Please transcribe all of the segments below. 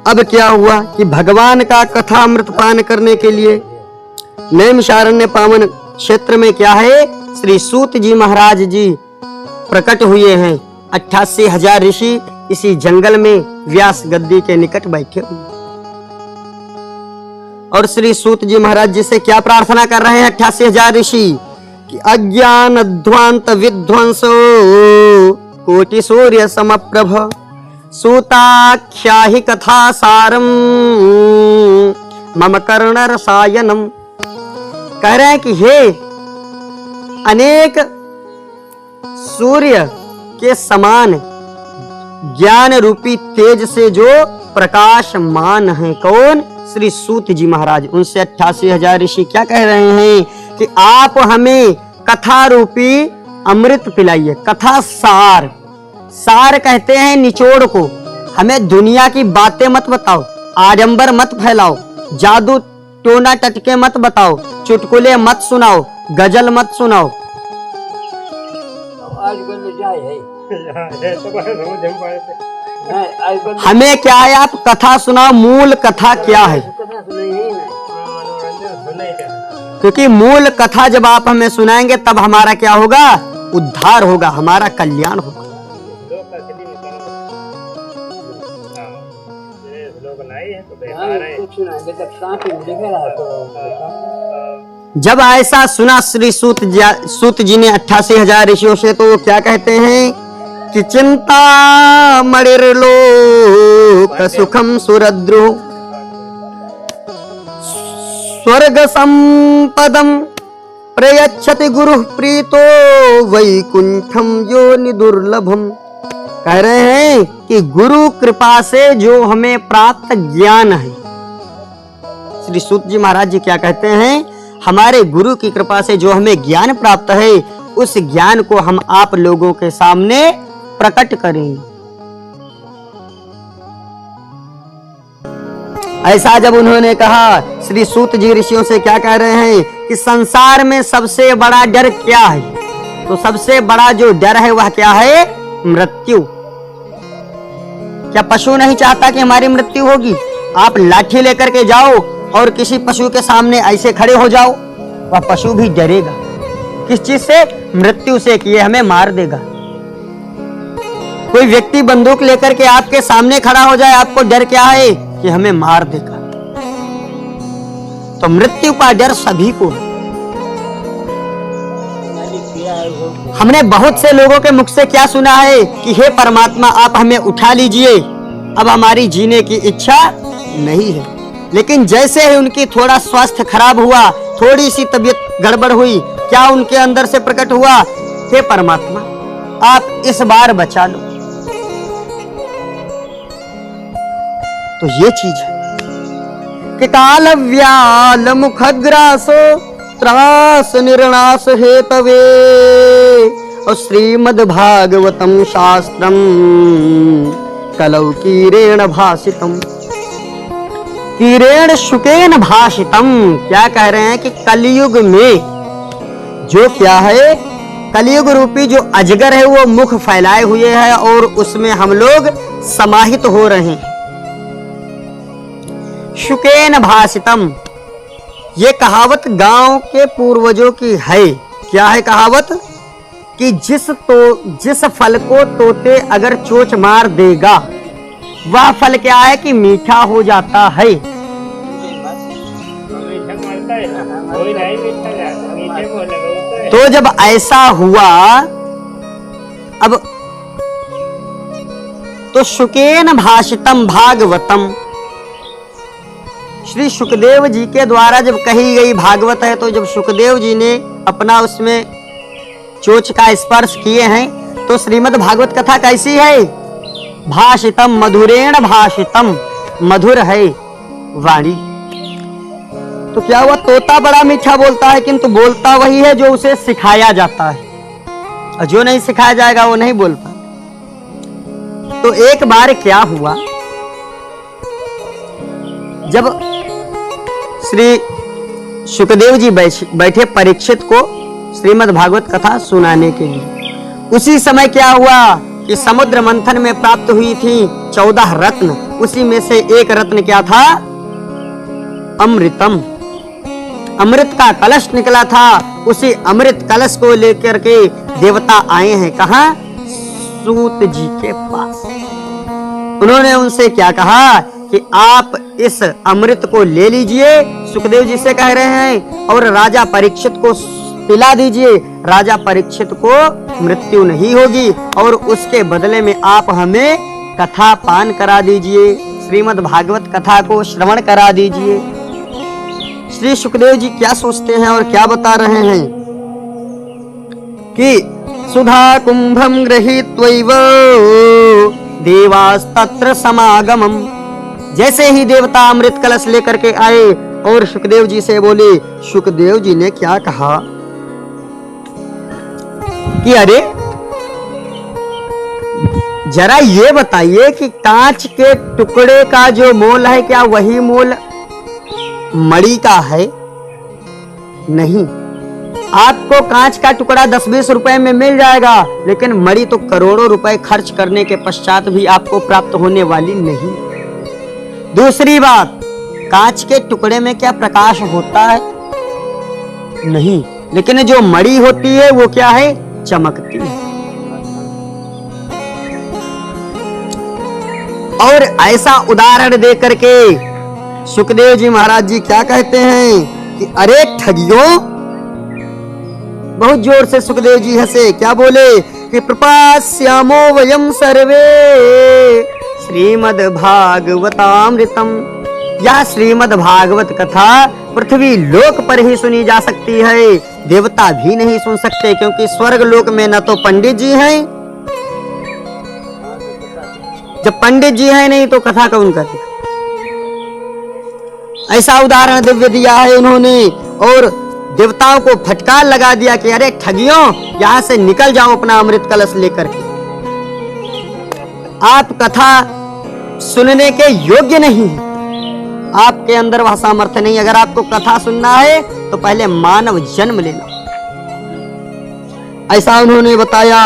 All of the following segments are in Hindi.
अब क्या हुआ कि भगवान का कथा अमृत पान करने के लिए नैमिषारण्य पावन क्षेत्र में क्या है, श्री सूत जी महाराज जी प्रकट हुए हैं। 88,000 ऋषि इसी जंगल में व्यास गद्दी के निकट बैठे हुए और श्री सूत जी महाराज जी से क्या प्रार्थना कर रहे हैं 88,000 ऋषि कि अज्ञान अध्वांत विध्वंसो कोटि सूर्य समप्रभ सूताख्याहि कथा सारम मम कर्ण रसायनम। कह रहे हैं कि हे अनेक सूर्य के समान ज्ञान रूपी तेज से जो प्रकाशमान है, कौन, श्री सूत जी महाराज। उनसे 88,000 ऋषि क्या कह रहे हैं कि आप हमें कथा रूपी अमृत पिलाइए। कथा सार, सार कहते हैं निचोड़ को। हमें दुनिया की बातें मत बताओ, आडंबर मत फैलाओ, जादू टोना टटके मत बताओ, चुटकुले मत सुनाओ, गजल मत सुनाओ। हमें क्या है, आप कथा सुनाओ। मूल कथा क्या है, क्योंकि मूल कथा जब आप हमें सुनाएंगे तब हमारा क्या होगा, उद्धार होगा, हमारा कल्याण होगा। जब ऐसा सुना श्री सूत जी ने 88,000 ऋषियों से, तो वो क्या कहते हैं कि चिंता मणिर्लोक सुखम सुरद्रु स्वर्ग संपदम प्रयच्छति गुरु प्रीतो वैकुंठम योनि दुर्लभम। कह रहे हैं कि गुरु कृपा से जो हमें प्राप्त ज्ञान है, श्री सूत जी महाराज जी क्या कहते हैं, हमारे गुरु की कृपा से जो हमें ज्ञान प्राप्त है, उस ज्ञान को हम आप लोगों के सामने प्रकट करेंगे। ऐसा जब उन्होंने कहा, श्री सूत जी ऋषियों से क्या कह रहे हैं कि संसार में सबसे बड़ा डर क्या है, तो सबसे बड़ा जो डर है वह क्या है, मृत्यु। क्या पशु नहीं चाहता कि हमारी मृत्यु होगी? आप लाठी लेकर के जाओ और किसी पशु के सामने ऐसे खड़े हो जाओ, वह पशु भी डरेगा। किस चीज से? मृत्यु से, कि ये हमें मार देगा। कोई व्यक्ति बंदूक लेकर के आपके सामने खड़ा हो जाए, आपको डर क्या है, कि हमें मार देगा। तो मृत्यु का डर सभी को है। हमने बहुत से लोगों के मुख से क्या सुना है कि हे परमात्मा, आप हमें उठा लीजिए, अब हमारी जीने की इच्छा नहीं है। लेकिन जैसे ही उनकी थोड़ा स्वास्थ्य खराब हुआ, थोड़ी सी तबीयत गड़बड़ हुई, क्या उनके अंदर से प्रकट हुआ, हे परमात्मा आप इस बार बचा लो। तो ये चीज है कि काल व्याल मुखग्रासो त्रास निर्नाश हेतवे और श्रीमद् भागवतम शास्त्रम कलौ कीरेण भाषितम, कीरेण शुकेन भाषितम। क्या कह रहे हैं कि कलयुग में जो क्या है, कलयुग रूपी जो अजगर है वो मुख फैलाए हुए है और उसमें हम लोग समाहित हो रहे हैं। शुकेन भाषितम, ये कहावत गांव के पूर्वजों की है। क्या है कहावत कि जिस फल को तोते अगर चोंच मार देगा, वह फल क्या है कि मीठा हो जाता है। तो जब ऐसा हुआ, अब तो शुकेन भाषितम भागवतम, श्री सुखदेव जी के द्वारा जब कही गई भागवत है, तो जब सुखदेव जी ने अपना उसमें चोंच का स्पर्श किए हैं, तो श्रीमद् भागवत कथा कैसी है, भाषितम मधुरेण भाषितम, मधुर है वाणी। तो क्या हुआ, तोता बड़ा मीठा बोलता है, किंतु बोलता वही है जो उसे सिखाया जाता है, और जो नहीं सिखाया जाएगा वो नहीं बोलता। तो एक बार क्या हुआ, जब श्री सुखदेव जी बैठे परीक्षित को श्रीमद् भागवत कथा सुनाने के लिए, उसी समय क्या हुआ कि समुद्र मंथन में प्राप्त हुई थी 14 रत्न, उसी में से एक रत्न क्या था? अमृतम। अमृत का कलश निकला था। उसी अमृत कलश को लेकर के देवता आए हैं। कहां? सूत जी के पास। उन्होंने उनसे क्या कहा कि आप इस अमृत को ले लीजिए, सुखदेव जी से कह रहे हैं, और राजा परीक्षित को पिला दीजिए। राजा परीक्षित को मृत्यु नहीं होगी और उसके बदले में आप हमें कथा पान करा दीजिए, श्रीमद् भागवत कथा को श्रवण करा दीजिए। श्री सुखदेव जी क्या सोचते हैं और क्या बता रहे हैं कि सुधा कुंभम गृहीत्वैव देवास्तत्र समागमम। जैसे ही देवता अमृत कलश लेकर के आए और सुखदेव जी से बोले, सुखदेव जी ने क्या कहा कि अरे जरा ये बताइए कि कांच के टुकड़े का जो मोल है, क्या वही मोल मणि का है? नहीं, आपको कांच का टुकड़ा 10-20 रुपए में मिल जाएगा, लेकिन मणि तो करोड़ों रुपए खर्च करने के पश्चात भी आपको प्राप्त होने वाली नहीं। दूसरी बात, कांच के टुकड़े में क्या प्रकाश होता है? नहीं, लेकिन जो मणि होती है वो क्या है? चमकती है। और ऐसा उदाहरण दे करके सुखदेव जी महाराज जी क्या कहते हैं कि अरे ठगियों, बहुत जोर से सुखदेव जी हंसे। क्या बोले कि प्रपास्यामो वयम सर्वे श्रीमद् भागवतामृतम। यह श्रीमद् भागवत कथा पृथ्वी लोक पर ही सुनी जा सकती है, देवता भी नहीं सुन सकते, क्योंकि स्वर्ग लोक में न तो पंडित जी हैं, जब पंडित जी हैं नहीं तो कथा कौन करे। ऐसा उदाहरण दिव्य दिया है उन्होंने और देवताओं को फटकार लगा दिया कि अरे ठगियों, यहां से निकल जाओ अपना अमृत कलश लेकर के। आप कथा सुनने के योग्य नहीं, आपके अंदर वह सामर्थ्य नहीं। अगर आपको कथा सुनना है तो पहले मानव जन्म लेना। ऐसा उन्होंने बताया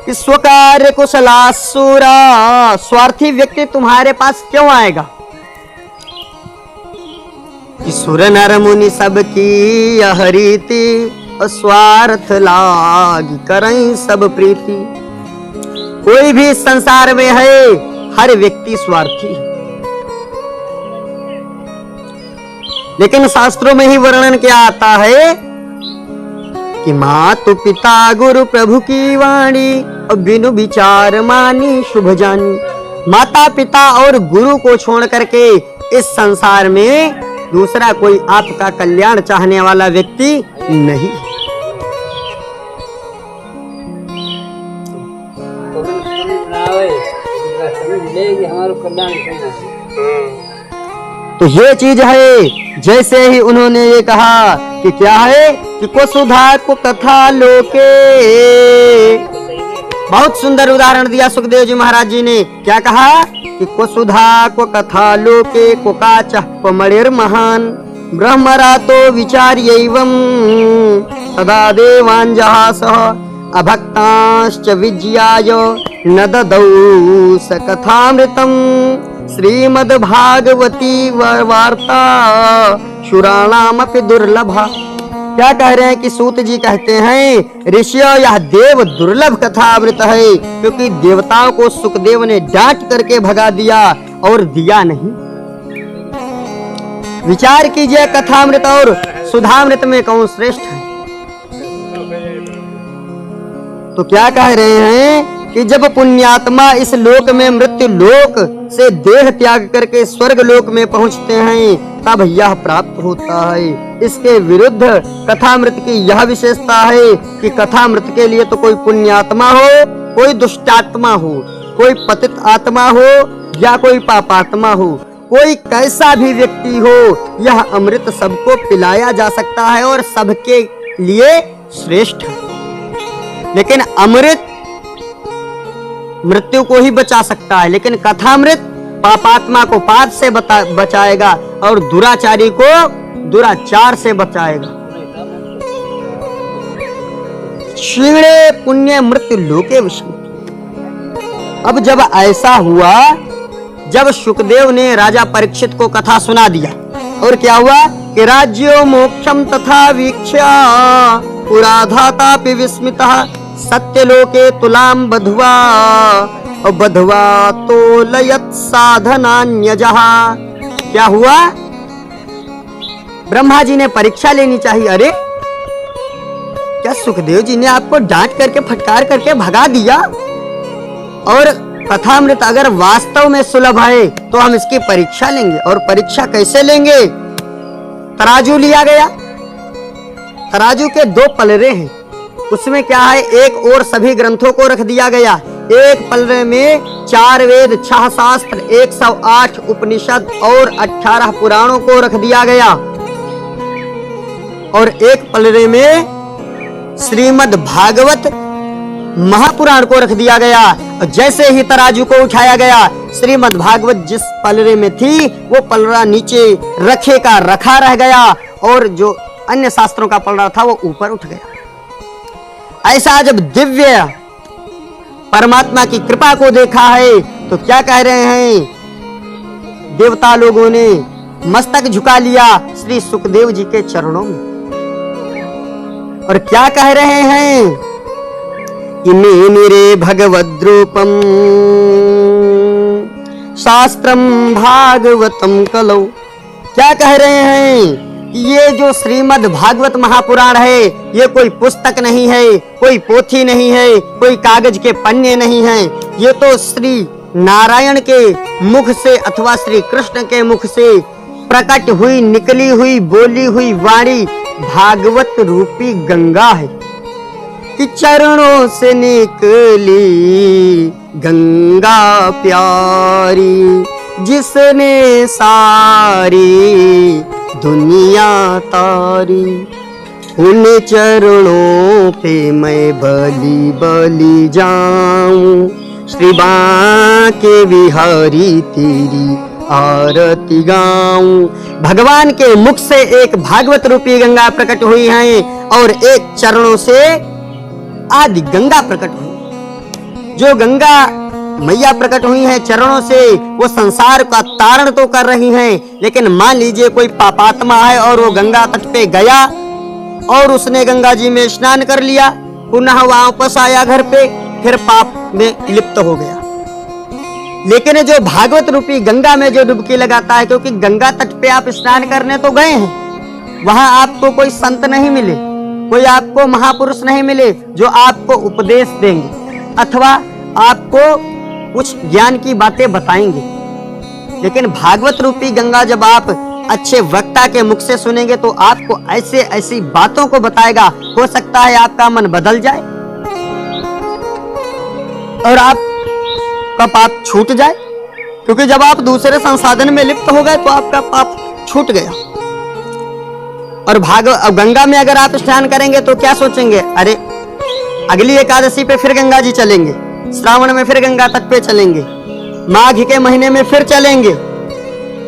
कि स्वकार्य कुशलासुरा, स्वार्थी व्यक्ति तुम्हारे पास क्यों आएगा? कि सुर नर मुनि सबकी यह रीति, स्वार्थ लाग करई सब प्रीति। कोई भी संसार में है, हर व्यक्ति स्वार्थी है, लेकिन शास्त्रों में ही वर्णन क्या आता है कि मातु पिता गुरु प्रभु की वाणी, बिनु विचार मानी शुभ जानी। माता पिता और गुरु को छोड़ करके इस संसार में दूसरा कोई आपका कल्याण चाहने वाला व्यक्ति नहीं। तो ये चीज है। जैसे ही उन्होंने ये कहा कि क्या है कि को सुधा को कथा लोके, बहुत सुंदर उदाहरण दिया सुखदेव जी महाराज जी ने। क्या कहा कि को सुधा को कथा लोके, को काचः को मणिर महान, ब्रह्मरातो विचार्यैवं तदा देवांजहासः, अभक्तांश्च विज्ञाय न ददौ स कथामृतम्। श्रीमद् भागवती वार्ता शुराणामपि दुर्लभा। क्या कह रहे हैं कि सूत जी कहते हैं, ऋषियों यह देव दुर्लभ कथा अमृत है, क्योंकि देवताओं को सुखदेव ने डांट करके भगा दिया और दिया नहीं। विचार कीजिए, कथामृत और सुधामृत में कौन श्रेष्ठ है? तो क्या कह रहे हैं कि जब पुण्यात्मा इस लोक में मृत्यु लोक से देह त्याग करके स्वर्ग लोक में पहुंचते हैं, तब यह प्राप्त होता है। इसके विरुद्ध कथामृत की यह विशेषता है कि कथामृत के लिए तो कोई पुण्यात्मा हो, कोई दुष्टात्मा हो, कोई पतित आत्मा हो या कोई पापात्मा हो, कोई कैसा भी व्यक्ति हो, यह अमृत सबको पिलाया जा सकता है और सबके लिए श्रेष्ठ है। लेकिन अमृत मृत्यु को ही बचा सकता है, लेकिन कथामृत पापात्मा को पाप से बचाएगा और दुराचारी को दुराचार से बचाएगा। क्षीणे पुण्य मृत्यु लोके विषम। अब जब ऐसा हुआ, जब सुखदेव ने राजा परीक्षित को कथा सुना दिया, और क्या हुआ कि राज्यो मोक्षम तथा वीक्ष्य पुराधातापि विस्मितः सत्यलोके तुलाम बधवा और बधवा तोलयत साधनान्यजः। क्या हुआ, ब्रह्मा जी ने परीक्षा लेनी चाहिए। अरे क्या सुखदेव जी ने आपको डांट करके फटकार करके भगा दिया, और कथामृत अगर वास्तव में सुलभ है तो हम इसकी परीक्षा लेंगे। और परीक्षा कैसे लेंगे? तराजू लिया गया, तराजू के 2 पलड़े हैं, उसमें क्या है, एक और सभी ग्रंथों को रख दिया गया। एक पलड़े में 4 वेद, 6 शास्त्र, 108 उपनिषद और 18 पुराणों को रख दिया गया, और एक पलड़े में श्रीमद् भागवत महापुराण को रख दिया गया। और जैसे ही तराजू को उठाया गया, श्रीमद् भागवत जिस पलड़े में थी वो पलड़ा नीचे रखे का रखा रह गया, और जो अन्य शास्त्रों का पलड़ा था वो ऊपर उठ गया। ऐसा जब दिव्य परमात्मा की कृपा को देखा है तो क्या कह रहे हैं, देवता लोगों ने मस्तक झुका लिया श्री सुखदेव जी के चरणों में, और क्या कह रहे हैं, इमे निरे भगवद्रूपम शास्त्रम भागवतम कलौ। क्या कह रहे हैं कि ये जो श्रीमद् भागवत महापुराण है, ये कोई पुस्तक नहीं है, कोई पोथी नहीं है, कोई कागज के पन्ने नहीं है, ये तो श्री नारायण के मुख से अथवा श्री कृष्ण के मुख से प्रकट हुई, निकली हुई, बोली हुई वाणी भागवत रूपी गंगा है, कि चरणों से निकली गंगा प्यारी, जिसने सारी दुनिया तारी, उन चरणों पे मैं बलि बलि जाऊं, श्री बांके बिहारी तेरी आरती गाऊं। भगवान के मुख से एक भागवत रूपी गंगा प्रकट हुई है, और एक चरणों से आदि गंगा प्रकट हुई। जो गंगा मैया प्रकट हुई है चरणों से, वो संसार का तारण तो कर रही हैं, लेकिन मान लीजिए कोई पापात्मा है और वो गंगा तट पे गया और उसने गंगा जी में स्नान कर लिया, पुनः वापस आया घर पे, फिर पाप में लिप्त हो गया। लेकिन जो भागवत रूपी गंगा में जो डुबकी लगाता है, क्योंकि गंगा तट पे आप स्नान करने तो गए हैं, वहां आपको कोई संत नहीं मिले, कोई आपको महापुरुष नहीं मिले जो आपको उपदेश देंगे अथवा आपको कुछ ज्ञान की बातें बताएंगे। लेकिन भागवत रूपी गंगा जब आप अच्छे वक्ता के मुख से सुनेंगे तो आपको ऐसे ऐसी बातों को बताएगा, हो सकता है आपका मन बदल जाए और आपका पाप छूट जाए, क्योंकि जब आप दूसरे संसाधन में लिप्त हो गए तो आपका पाप छूट गया। और गंगा में अगर आप स्नान करेंगे तो क्या सोचेंगे, अरे अगली एकादशी पे फिर गंगा जी चलेंगे, श्रावण में फिर गंगा तट पे चलेंगे, माघ के महीने में फिर चलेंगे,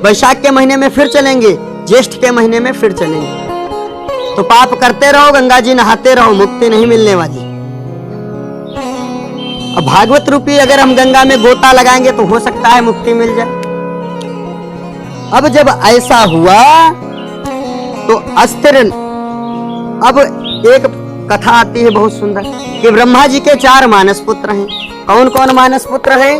वैशाख के महीने में फिर चलेंगे, ज्येष्ठ के महीने में फिर चलेंगे। तो पाप करते रहो, गंगा जी नहाते रहो, मुक्ति नहीं मिलने वाली। अब भागवत रूपी अगर हम गंगा में गोता लगाएंगे तो हो सकता है मुक्ति मिल जाए। अब जब ऐसा हुआ तो अस्थिर, अब एक कथा आती है बहुत सुंदर कि ब्रह्मा जी के 4 मानस पुत्र हैं। कौन कौन मानस पुत्र हैं?